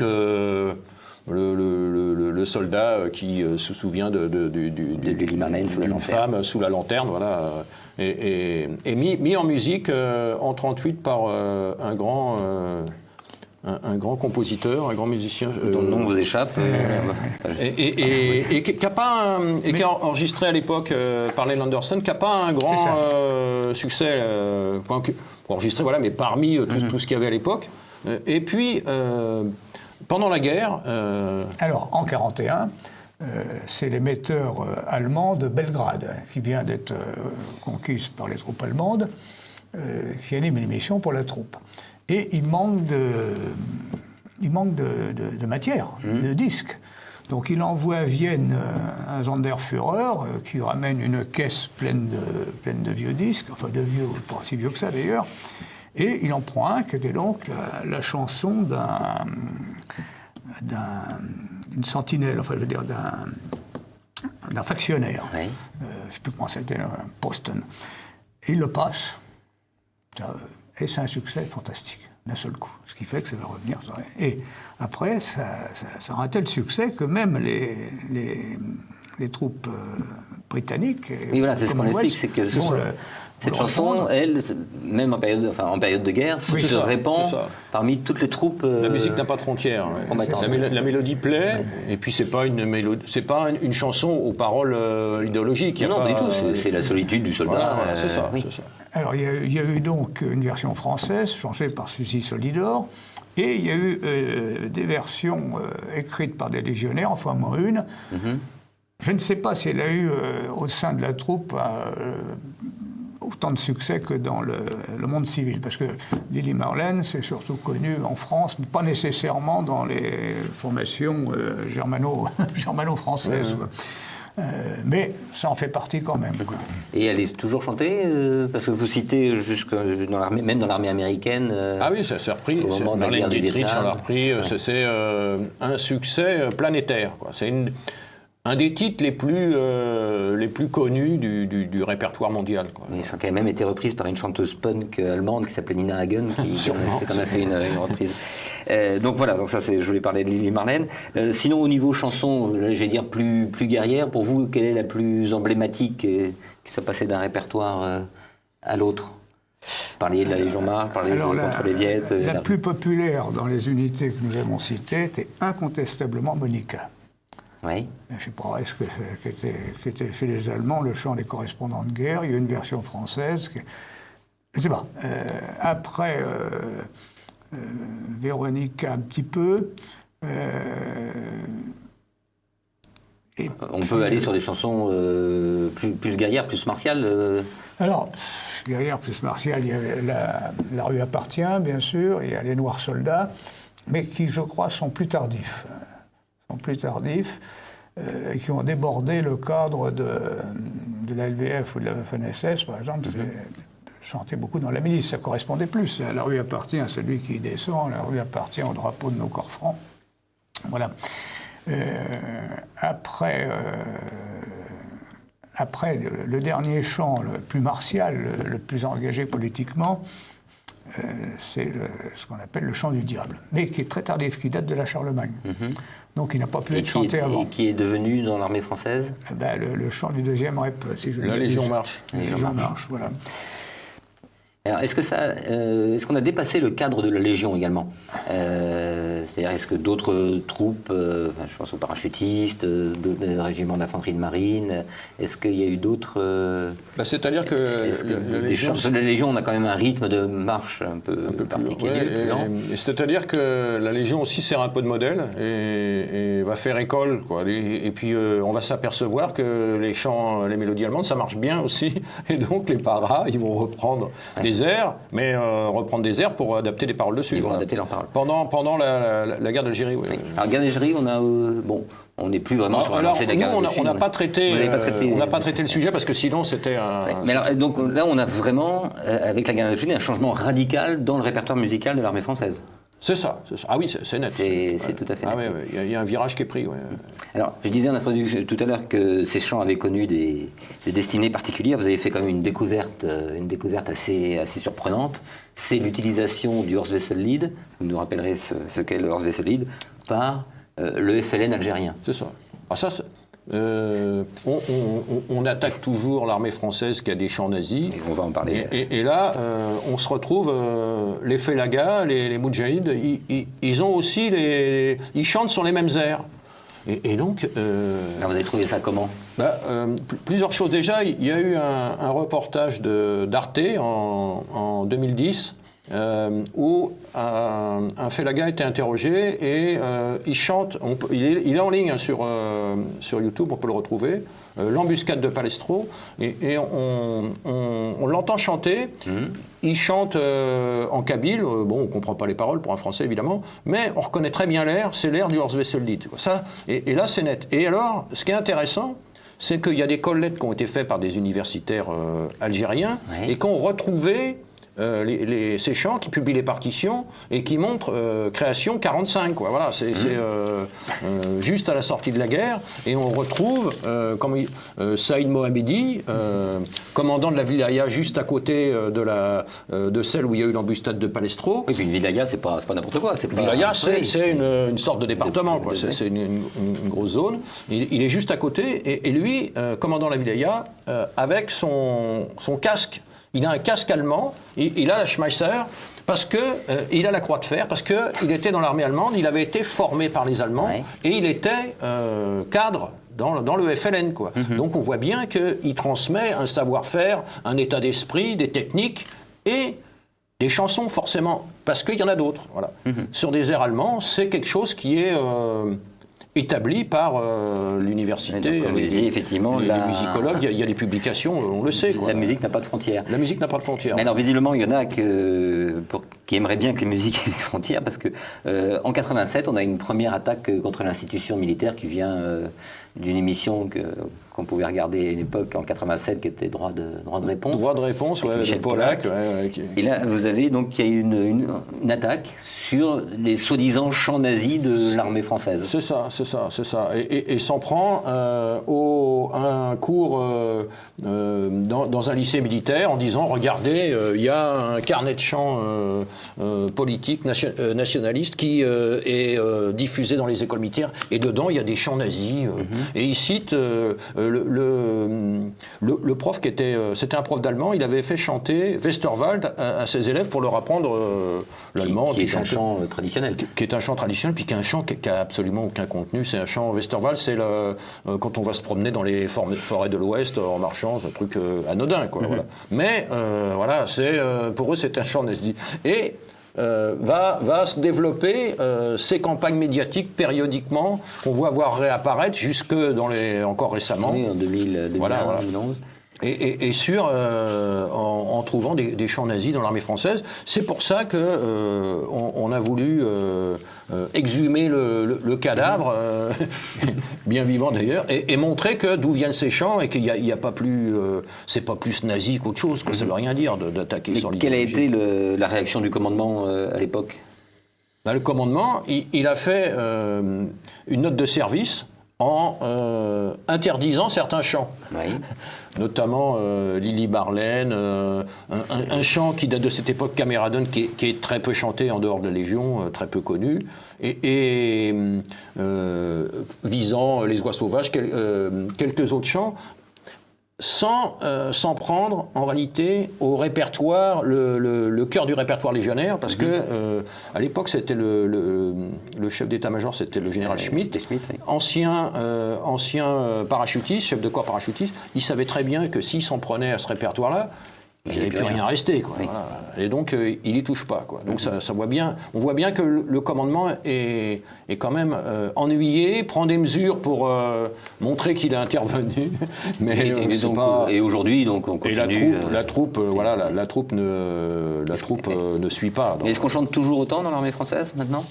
Le soldat qui se souvient d'une femme sous la lanterne, voilà, et mis en musique en 38 par un grand compositeur, un grand musicien. Dont le nom vous échappe. Et qui a enregistré à l'époque par Len Anderson, qui n'a pas un grand succès pour enregistrer, voilà, mais parmi tout ce qu'il y avait à l'époque. Et puis, pendant la guerre... Alors, en 1941, c'est l'émetteur allemand de Belgrade, qui vient d'être conquise par les troupes allemandes, qui anime une émission pour la troupe. Et il manque de matière, de disques. Donc il envoie à Vienne un Sonderführer qui ramène une caisse pleine de vieux disques, enfin de vieux, pas si vieux que ça d'ailleurs, et il en prend un qui était donc la chanson d'une sentinelle, enfin je veux dire d'un factionnaire. Oui. Je ne sais plus comment c'était, un Posten. Et il le passe. Et c'est un succès fantastique, d'un seul coup. Ce qui fait que ça va revenir. Et après, ça aura un tel succès que même les troupes britanniques... Oui, voilà, c'est ce qu'on explique, c'est que cette chanson, elle, même en période de guerre, se répand parmi toutes les troupes... La musique n'a pas de frontières. La mélodie plaît, et puis c'est pas une chanson aux paroles idéologiques. Non, pas du tout, c'est la solitude du soldat. Voilà, c'est ça. Alors, il y a eu donc une version française, changée par Suzy Solidor, et il y a eu des versions écrites par des légionnaires, enfin moins une, Je ne sais pas si elle a eu au sein de la troupe autant de succès que dans le monde civil, parce que Lili Marlène, c'est surtout connu en France, mais pas nécessairement dans les formations germano-françaises. Mais ça en fait partie quand même. Quoi. Et elle est toujours chantée parce que vous citez jusque dans l'armée, même dans l'armée américaine. Ah oui, ça s'est repris. Au moment de la Marlène guerre du Dietrich, Vietnam. on l'a repris. Ouais. C'est un succès planétaire. Quoi. C'est un des titres les plus connus du répertoire mondial. Quoi. Oui, ça a quand même été reprise par une chanteuse punk allemande qui s'appelait Nina Hagen, qui en a fait une reprise. Donc voilà, donc ça, je voulais parler de Lili Marlène. Sinon, au niveau chanson, là, je vais dire plus guerrière, pour vous, quelle est la plus emblématique qui soit passée d'un répertoire à l'autre? Parliez de la Légion Marche, parliez contre les Viettes. La plus populaire dans les unités que nous avons citées était incontestablement Monica. Oui. Je ne sais pas, est-ce que c'était chez les Allemands le chant des correspondants de guerre? Il y a une version française. Je ne sais pas. Après Véronica un petit peu. On peut aller sur des chansons plus guerrières, plus martiales. Alors, guerrière plus martiale, il y avait La rue appartient, bien sûr, il y a Les Noirs Soldats, mais qui, je crois, sont plus tardifs. Et qui ont débordé le cadre de la LVF ou de la FNSS, par exemple, chanter beaucoup dans la milice. Ça correspondait plus. La rue appartient à celui qui descend, la rue appartient au drapeau de nos corps francs. Voilà. Après, le dernier chant, le plus martial, le plus engagé politiquement, c'est ce qu'on appelle le chant du diable, mais qui est très tardif, qui date de la Charlemagne. Donc il n'a pas pu être chanté avant. Et qui est devenu dans l'armée française? Le chant du deuxième rep, si je La Légion Marche. La Légion Marche, voilà. Alors, est-ce qu'on a dépassé le cadre de la Légion également? C'est-à-dire, est-ce que d'autres troupes, je pense aux parachutistes, d'autres régiments d'infanterie de marine, est-ce qu'il y a eu d'autres... C'est-à-dire que la Légion, on a quand même un rythme de marche un peu particulier, plus lent. C'est-à-dire que la Légion aussi sert un peu de modèle et va faire école, quoi. Et puis on va s'apercevoir que les chants, les mélodies allemandes, ça marche bien aussi. Et donc les paras, ils vont reprendre des airs, mais reprendre des airs pour adapter les paroles dessus. Ils vont adapter leurs paroles. Pendant la guerre d'Algérie, oui. Alors, guerre d'Algérie, on a... on n'est plus vraiment sur la lancée de la guerre d'Algérie. On n'a pas traité le sujet parce que sinon c'était un... Mais alors, donc là, on a vraiment, avec la guerre d'Algérie, un changement radical dans le répertoire musical de l'armée française. C'est ça. Ah oui, c'est net. C'est tout à fait net. Ah oui, il y a un virage qui est pris. Ouais. Alors, je disais en introduction tout à l'heure que ces chants avaient connu des destinées particulières. Vous avez fait quand même une découverte assez surprenante. C'est l'utilisation du Horswessellied. Vous nous rappellerez ce qu'est le Horswessellied par le FLN algérien. C'est ça. Ah, ça, on attaque toujours l'armée française qui a des chants nazis. Et on va en parler. Et là, on se retrouve, les Felaga, les Moudjahides, ils ont aussi ils chantent sur les mêmes airs. Et donc... Alors vous avez trouvé ça comment? Plusieurs choses. Déjà, il y a eu un reportage d'Arte en 2010 où un Felaga a été interrogé et il chante, il est en ligne sur YouTube, on peut le retrouver, l'embuscade de Palestro, et on l'entend chanter. Il chante en kabyle, on ne comprend pas les paroles pour un Français évidemment, mais on reconnaît très bien l'air, c'est l'air du Horswessellied. Et là c'est net. Et alors, ce qui est intéressant, c'est qu'il y a des collectes qui ont été faites par des universitaires algériens et qui ont retrouvé ces chants, qui publient les partitions et qui montrent création 45. Quoi. Voilà, c'est juste à la sortie de la guerre. Et on retrouve Saïd Mohammedi, commandant de la wilaya juste à côté de celle où il y a eu l'embuscade de Palestro. Et puis une wilaya, c'est pas n'importe quoi. Wilaya, c'est une sorte de département. C'est une grosse zone. Il est juste à côté. Et lui, commandant la wilaya, avec son casque, il a un casque allemand, il a la Schmeisser, parce que il a la croix de fer, parce qu'il était dans l'armée allemande, il avait été formé par les Allemands, et il était cadre dans le FLN. Quoi. Donc on voit bien qu'il transmet un savoir-faire, un état d'esprit, des techniques, et des chansons forcément, parce qu'il y en a d'autres. Voilà. Sur des airs allemands, c'est quelque chose qui est établi par l'université, comme vous disiez, effectivement, les musicologues, il y a des publications, on le sait. Quoi. La musique n'a pas de frontières. La musique n'a pas de frontières. Mais alors visiblement, il y en a qui aimeraient bien que les musiques aient des frontières, parce que en 87, on a une première attaque contre l'institution militaire qui vient d'une émission qu'on pouvait regarder à une époque en 87, qui était droit de réponse. Droit de réponse, ouais, Michel de Pollack. Et là, vous avez donc il y a une attaque sur les soi-disant chants nazis de l'armée française. C'est ça. Et s'en prend à un cours dans un lycée militaire en disant, regardez, il y a un carnet de chants politiques nationalistes qui est diffusé dans les écoles militaires, et dedans il y a des chants nazis. Et il cite le prof c'était un prof d'allemand, il avait fait chanter Westerwald à ses élèves pour leur apprendre l'allemand. Qui est un chant traditionnel. Qui est un chant traditionnel, puis qui est un chant qui a absolument aucun contenu. C'est un chant Westerwald, c'est quand on va se promener dans les forêts de l'Ouest en marchant, c'est un truc anodin, quoi. Voilà. Mais voilà, pour eux c'est un chant nazi. Et va se développer ces campagnes médiatiques périodiquement qu'on voit voir réapparaître jusque encore récemment. Oui, en 2011. Voilà. Et en trouvant des chants nazis dans l'armée française. C'est pour ça que on a voulu exhumer le cadavre, bien vivant d'ailleurs, et montrer que d'où viennent ces chants et qu'il n'y a pas plus, c'est pas plus nazi qu'autre chose, que ça veut rien dire d'attaquer sur l'idéologie. Quelle a été la réaction du commandement à l'époque? Le commandement, il a fait une note de service en interdisant certains chants. Oui. Notamment Lily Marlène, un chant qui date de cette époque, Caméradon, qui est très peu chanté en dehors de la Légion, très peu connu, et visant les oies sauvages, quelques autres chants, sans s'en prendre en réalité au répertoire, le cœur du répertoire légionnaire, parce que à l'époque c'était le chef d'état-major, c'était le général Schmitt, oui. ancien parachutiste, chef de corps parachutiste. Il savait très bien que s'il s'en prenait à ce répertoire-là, il n'y avait plus rien à rester, quoi. Oui. Voilà. Et donc il y touche pas, quoi. Donc on voit bien que le commandement est quand même ennuyé, prend des mesures pour montrer qu'il est intervenu, mais et aujourd'hui donc on continue. Et la troupe ne suit pas. Donc, est-ce qu'on chante toujours autant dans l'armée française maintenant,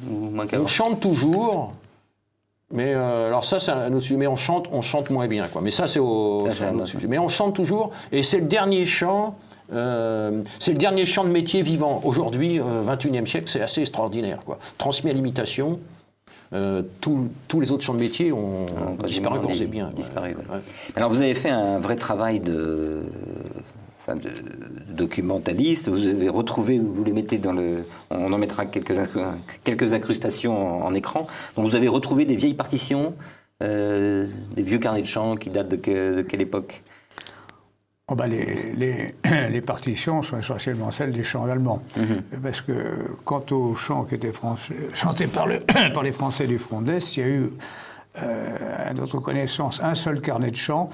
ou moins qu'avant? On chante toujours. Mais alors ça, c'est un autre sujet. Mais on chante moins bien, quoi. Mais ça, c'est un autre sujet. Mais on chante toujours, et c'est le dernier chant. C'est le dernier chant de métier vivant. Aujourd'hui, 21e siècle, c'est assez extraordinaire, quoi. Transmis à l'imitation. Tous les autres champs de métier ont disparu, qu'on sait bien. Disparu, ouais. Alors vous avez fait un vrai travail de documentaliste, vous avez retrouvé, vous les mettez on en mettra quelques incrustations en écran, donc vous avez retrouvé des vieilles partitions, des vieux carnets de chants qui datent de quelle époque? Les partitions sont essentiellement celles des chants allemands, parce que quant aux chants qui étaient chantés par les Français du front de l'Est, il y a eu à notre connaissance, un seul carnet de chants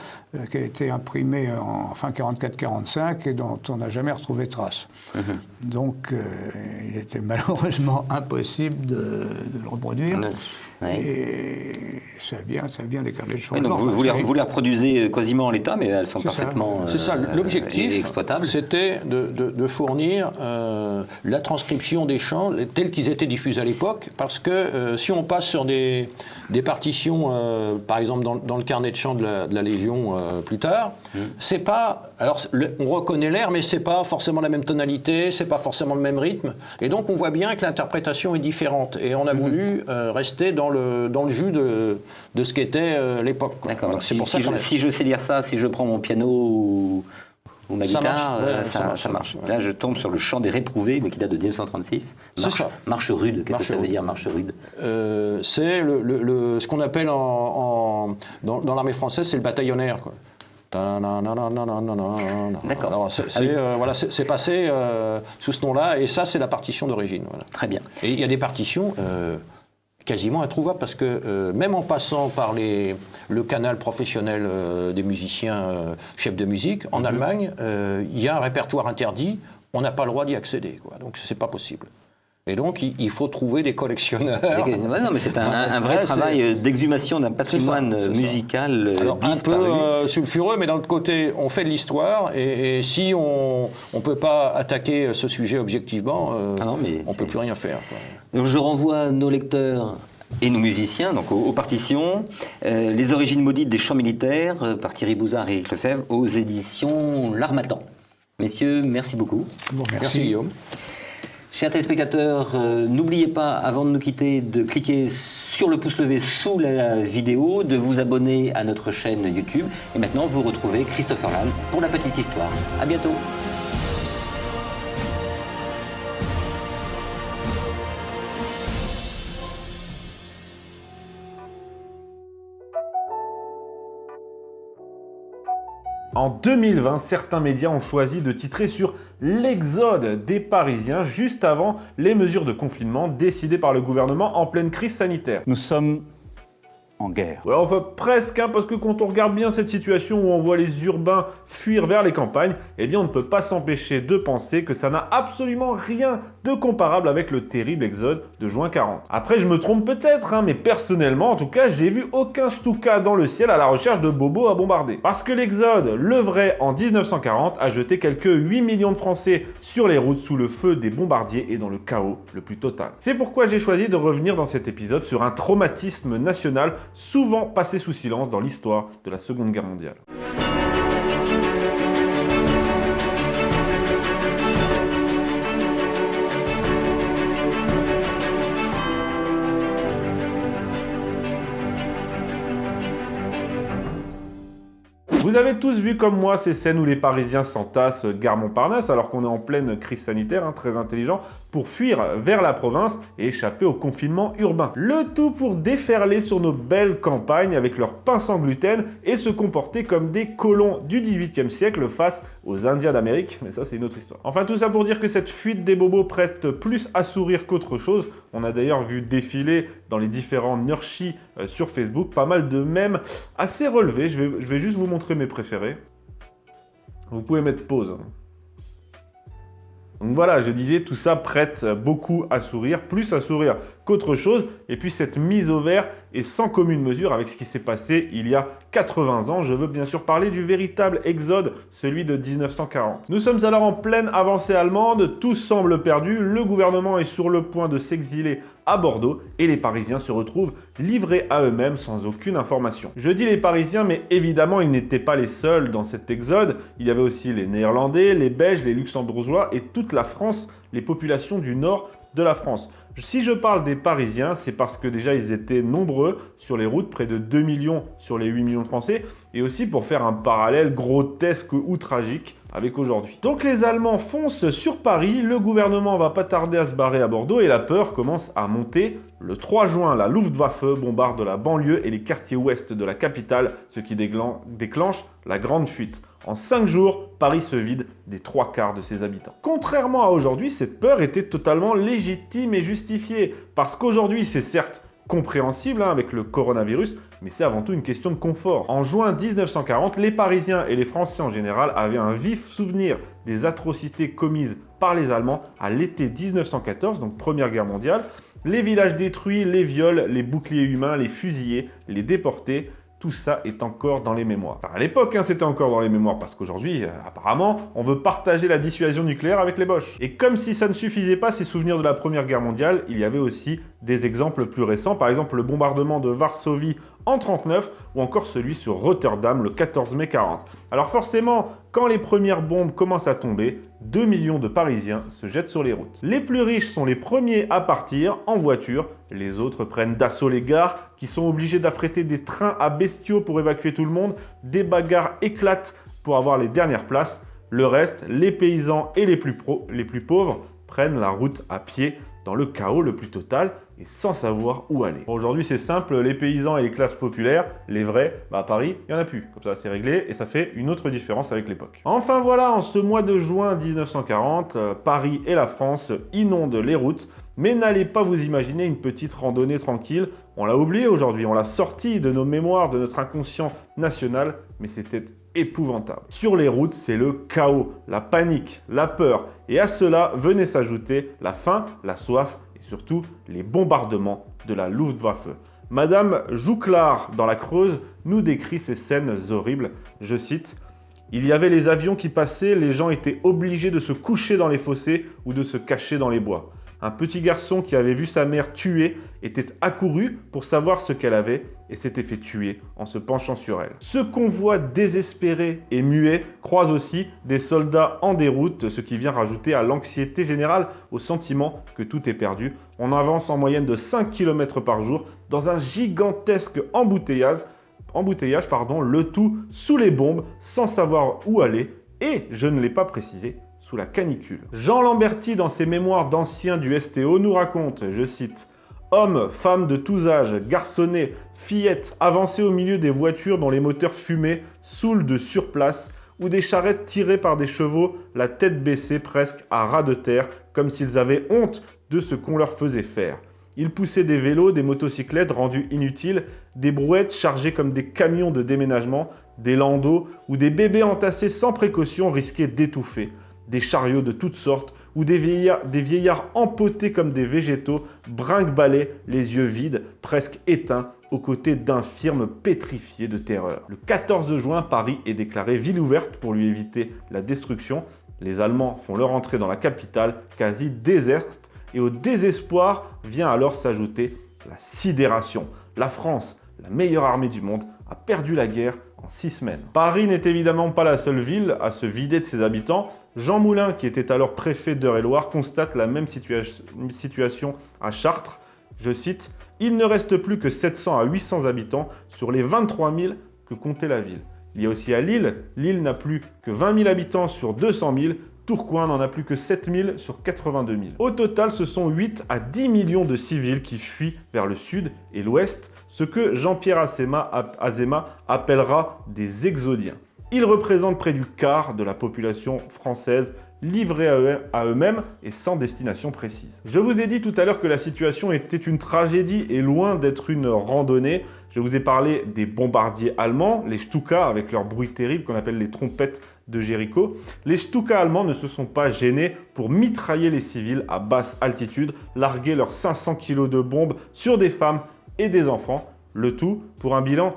qui a été imprimé en fin 44-45 et dont on n'a jamais retrouvé trace. Donc, il était malheureusement impossible de le reproduire. Et ça vient des carnets de chants. Donc vous les reproduisez quasiment en l'état, mais elles sont parfaitement c'est ça. L'objectif, exploitables. C'était de fournir la transcription des chants tels qu'ils étaient diffusés à l'époque, parce que si on passe sur des partitions, par exemple dans le carnet de chants de la Légion plus tard, c'est pas... Alors on reconnaît l'air, mais c'est pas forcément la même tonalité, c'est pas forcément le même rythme, et donc on voit bien que l'interprétation est différente, et on a voulu rester dans le jus de ce qu'était l'époque. D'accord, donc si je sais lire ça, si je prends mon piano ou ma guitare, ça marche. Là, je tombe sur le chant des réprouvés, mais qui date de 1936. Marche rude, qu'est-ce que ça veut dire, marche rude? C'est ce qu'on appelle dans l'armée française, c'est le bataillonnaire, quoi. D'accord. C'est passé sous ce nom-là, et ça, c'est la partition d'origine. Voilà. Très bien. Et il y a des partitions quasiment introuvables, parce que même en passant par le canal professionnel des musiciens chefs de musique, en Allemagne, il y a un répertoire interdit, on n'a pas le droit d'y accéder, quoi. Donc c'est pas possible. Et donc, il faut trouver des collectionneurs. Non, mais c'est un vrai travail d'exhumation d'un patrimoine musical disparu. Un peu sulfureux, mais d'un autre côté, on fait de l'histoire, et si on ne peut pas attaquer ce sujet objectivement, on ne peut plus rien faire, quoi. Donc je renvoie nos lecteurs et nos musiciens donc aux partitions, Les origines maudites des chants militaires, par Thierry Bouzard et Éric Lefebvre, aux éditions L'Harmattan. Messieurs, merci beaucoup. Bon, Merci Guillaume. Chers téléspectateurs, n'oubliez pas, avant de nous quitter, de cliquer sur le pouce levé sous la vidéo, de vous abonner à notre chaîne YouTube. Et maintenant, vous retrouvez Christopher Lannes pour la petite histoire. À bientôt. En 2020, certains médias ont choisi de titrer sur l'exode des Parisiens juste avant les mesures de confinement décidées par le gouvernement en pleine crise sanitaire. Nous sommes en guerre. Ouais, enfin presque, parce que quand on regarde bien cette situation où on voit les urbains fuir vers les campagnes, eh bien on ne peut pas s'empêcher de penser que ça n'a absolument rien de comparable avec le terrible exode de juin 40. Après je me trompe peut-être, mais personnellement en tout cas j'ai vu aucun Stuka dans le ciel à la recherche de bobos à bombarder. Parce que l'exode, le vrai en 1940, a jeté quelques 8 millions de Français sur les routes sous le feu des bombardiers et dans le chaos le plus total. C'est pourquoi j'ai choisi de revenir dans cet épisode sur un traumatisme national souvent passé sous silence dans l'histoire de la Seconde Guerre mondiale. Vous avez tous vu comme moi ces scènes où les Parisiens s'entassent gare Montparnasse alors qu'on est en pleine crise sanitaire, très intelligent, pour fuir vers la province et échapper au confinement urbain. Le tout pour déferler sur nos belles campagnes avec leurs pains sans gluten et se comporter comme des colons du XVIIIe siècle face aux Indiens d'Amérique, mais ça c'est une autre histoire. Enfin tout ça pour dire que cette fuite des bobos prête plus à sourire qu'autre chose. On a d'ailleurs vu défiler dans les différents nurchis sur Facebook pas mal de mèmes assez relevés. Je vais juste vous montrer mes préférés. Vous pouvez mettre pause. Donc voilà, je disais, tout ça prête beaucoup à sourire, plus à sourire qu'autre chose. Et puis cette mise au vert est sans commune mesure avec ce qui s'est passé il y a 80 ans. Je veux bien sûr parler du véritable exode, celui de 1940. Nous sommes alors en pleine avancée allemande, tout semble perdu, le gouvernement est sur le point de s'exiler à Bordeaux et les Parisiens se retrouvent livrés à eux-mêmes sans aucune information. Je dis les Parisiens, mais évidemment ils n'étaient pas les seuls dans cet exode. Il y avait aussi les Néerlandais, les Belges, les Luxembourgeois et toute la France, les populations du nord de la France. Si je parle des Parisiens, c'est parce que déjà ils étaient nombreux sur les routes, près de 2 millions sur les 8 millions de Français, et aussi pour faire un parallèle grotesque ou tragique avec aujourd'hui. Donc les Allemands foncent sur Paris, le gouvernement va pas tarder à se barrer à Bordeaux et la peur commence à monter. Le 3 juin, la Luftwaffe bombarde la banlieue et les quartiers ouest de la capitale, ce qui déclenche la grande fuite. En 5 jours, Paris se vide des 3/4 de ses habitants. Contrairement à aujourd'hui, cette peur était totalement légitime et justifiée, parce qu'aujourd'hui c'est certes compréhensible avec le coronavirus, mais c'est avant tout une question de confort. En juin 1940, les Parisiens et les Français en général avaient un vif souvenir des atrocités commises par les Allemands à l'été 1914, donc Première Guerre mondiale. Les villages détruits, les viols, les boucliers humains, les fusillés, les déportés, tout ça est encore dans les mémoires. Enfin, à l'époque, c'était encore dans les mémoires, parce qu'aujourd'hui, apparemment, on veut partager la dissuasion nucléaire avec les Boches. Et comme si ça ne suffisait pas, ces souvenirs de la Première Guerre mondiale, il y avait aussi des exemples plus récents, par exemple le bombardement de Varsovie en 1939, ou encore celui sur Rotterdam le 14 mai 40. Alors forcément, quand les premières bombes commencent à tomber, 2 millions de Parisiens se jettent sur les routes. Les plus riches sont les premiers à partir en voiture, les autres prennent d'assaut les gares, qui sont obligés d'affréter des trains à bestiaux pour évacuer tout le monde, des bagarres éclatent pour avoir les dernières places, le reste, les paysans et les plus pauvres, prennent la route à pied dans le chaos le plus total. et sans savoir où aller. Aujourd'hui, c'est simple, les paysans et les classes populaires, les vrais, à Paris, il n'y en a plus. Comme ça, c'est réglé et ça fait une autre différence avec l'époque. Enfin voilà, en ce mois de juin 1940, Paris et la France inondent les routes. Mais n'allez pas vous imaginer une petite randonnée tranquille. On l'a oublié aujourd'hui, on l'a sorti de nos mémoires, de notre inconscient national, mais c'était épouvantable. Sur les routes, c'est le chaos, la panique, la peur. Et à cela venait s'ajouter la faim, la soif et surtout les bombardements de la Luftwaffe. Madame Jouclard, dans la Creuse, nous décrit ces scènes horribles. Je cite: « Il y avait les avions qui passaient, les gens étaient obligés de se coucher dans les fossés ou de se cacher dans les bois. Un petit garçon qui avait vu sa mère tuée était accouru pour savoir ce qu'elle avait et s'était fait tuer en se penchant sur elle. Ce convoi désespéré et muet croise aussi des soldats en déroute, ce qui vient rajouter à l'anxiété générale, au sentiment que tout est perdu. On avance en moyenne de 5 km par jour dans un gigantesque embouteillage, le tout sous les bombes, sans savoir où aller, et, je ne l'ai pas précisé, sous la canicule. Jean Lamberty, dans ses mémoires d'anciens du STO, nous raconte, je cite: « Hommes, femmes de tous âges, garçonnets, fillettes, avançaient au milieu des voitures dont les moteurs fumaient, saouls de surplace, ou des charrettes tirées par des chevaux, la tête baissée presque à ras de terre, comme s'ils avaient honte de ce qu'on leur faisait faire. Ils poussaient des vélos, des motocyclettes rendues inutiles, des brouettes chargées comme des camions de déménagement, des landaux, où des bébés entassés sans précaution risquaient d'étouffer. Des chariots de toutes sortes, ou des vieillards empotés comme des végétaux, brinque-ballets, les yeux vides, presque éteints, aux côtés d'infirmes pétrifiés de terreur. Le 14 juin, Paris est déclarée ville ouverte pour lui éviter la destruction. Les Allemands font leur entrée dans la capitale, quasi déserte, et au désespoir vient alors s'ajouter la sidération. La France, la meilleure armée du monde, a perdu la guerre en 6 semaines. Paris n'est évidemment pas la seule ville à se vider de ses habitants. Jean Moulin, qui était alors préfet d'Eure-et-Loir, constate la même situation à Chartres. Je cite: « Il ne reste plus que 700 à 800 habitants sur les 23 000 que comptait la ville. Il y a aussi à Lille. Lille n'a plus que 20 000 habitants sur 200 000. Tourcoing n'en a plus que 7 000 sur 82 000. Au total, ce sont 8 à 10 millions de civils qui fuient vers le sud et l'ouest, ce que Jean-Pierre Azéma appellera des exodiens. Ils représentent près du quart de la population française, livrés à eux-mêmes et sans destination précise. Je vous ai dit tout à l'heure que la situation était une tragédie et loin d'être une randonnée. Je vous ai parlé des bombardiers allemands, les Stuka, avec leur bruit terrible qu'on appelle les trompettes de Jéricho. Les Stuka allemands ne se sont pas gênés pour mitrailler les civils à basse altitude, larguer leurs 500 kg de bombes sur des femmes et des enfants, le tout pour un bilan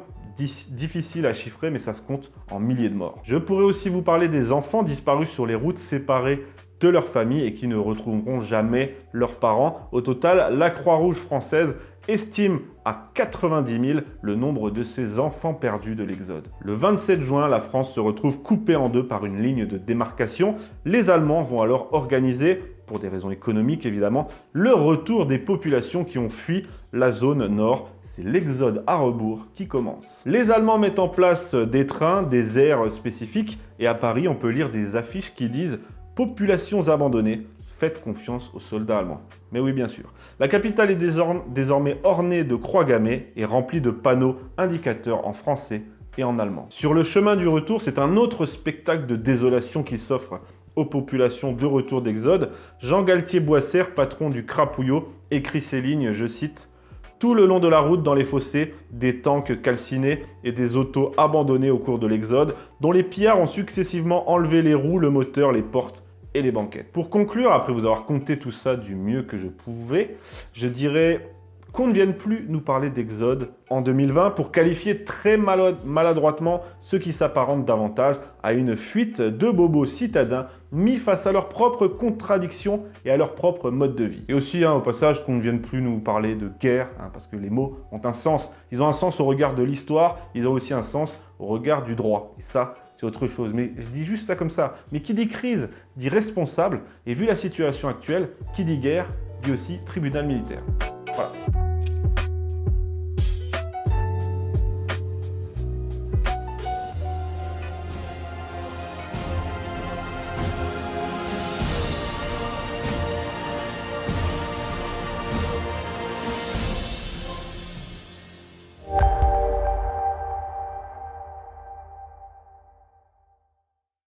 difficile à chiffrer, mais ça se compte en milliers de morts. Je pourrais aussi vous parler des enfants disparus sur les routes, séparés de leur famille et qui ne retrouveront jamais leurs parents. Au total, la Croix-Rouge française estime à 90 000 le nombre de ces enfants perdus de l'Exode. Le 27 juin, la France se retrouve coupée en deux par une ligne de démarcation. Les Allemands vont alors organiser, pour des raisons économiques évidemment, le retour des populations qui ont fui la zone nord. C'est l'exode à rebours qui commence. Les Allemands mettent en place des trains, des aires spécifiques, et à Paris, on peut lire des affiches qui disent « Populations abandonnées, faites confiance aux soldats allemands ». Mais oui, bien sûr. La capitale est désormais ornée de croix gammées et remplie de panneaux indicateurs en français et en allemand. Sur le chemin du retour, c'est un autre spectacle de désolation qui s'offre aux populations de retour d'Exode. Jean Galtier-Boisser, patron du Crapouillot, écrit ces lignes, je cite: « Tout le long de la route, dans les fossés, des tanks calcinés et des autos abandonnées au cours de l'Exode, dont les pillards ont successivement enlevé les roues, le moteur, les portes et les banquettes. » Pour conclure, après vous avoir conté tout ça du mieux que je pouvais, je dirais qu'on ne vienne plus nous parler d'Exode en 2020 pour qualifier très maladroitement ce qui s'apparente davantage à une fuite de bobos citadins mis face à leurs propres contradictions et à leur propre mode de vie. Et aussi, au passage, qu'on ne vienne plus nous parler de guerre, parce que les mots ont un sens. Ils ont un sens au regard de l'histoire, ils ont aussi un sens au regard du droit. Et ça, c'est autre chose. Mais je dis juste ça comme ça. Mais qui dit crise, dit responsable. Et vu la situation actuelle, qui dit guerre, dit aussi tribunal militaire. Voilà.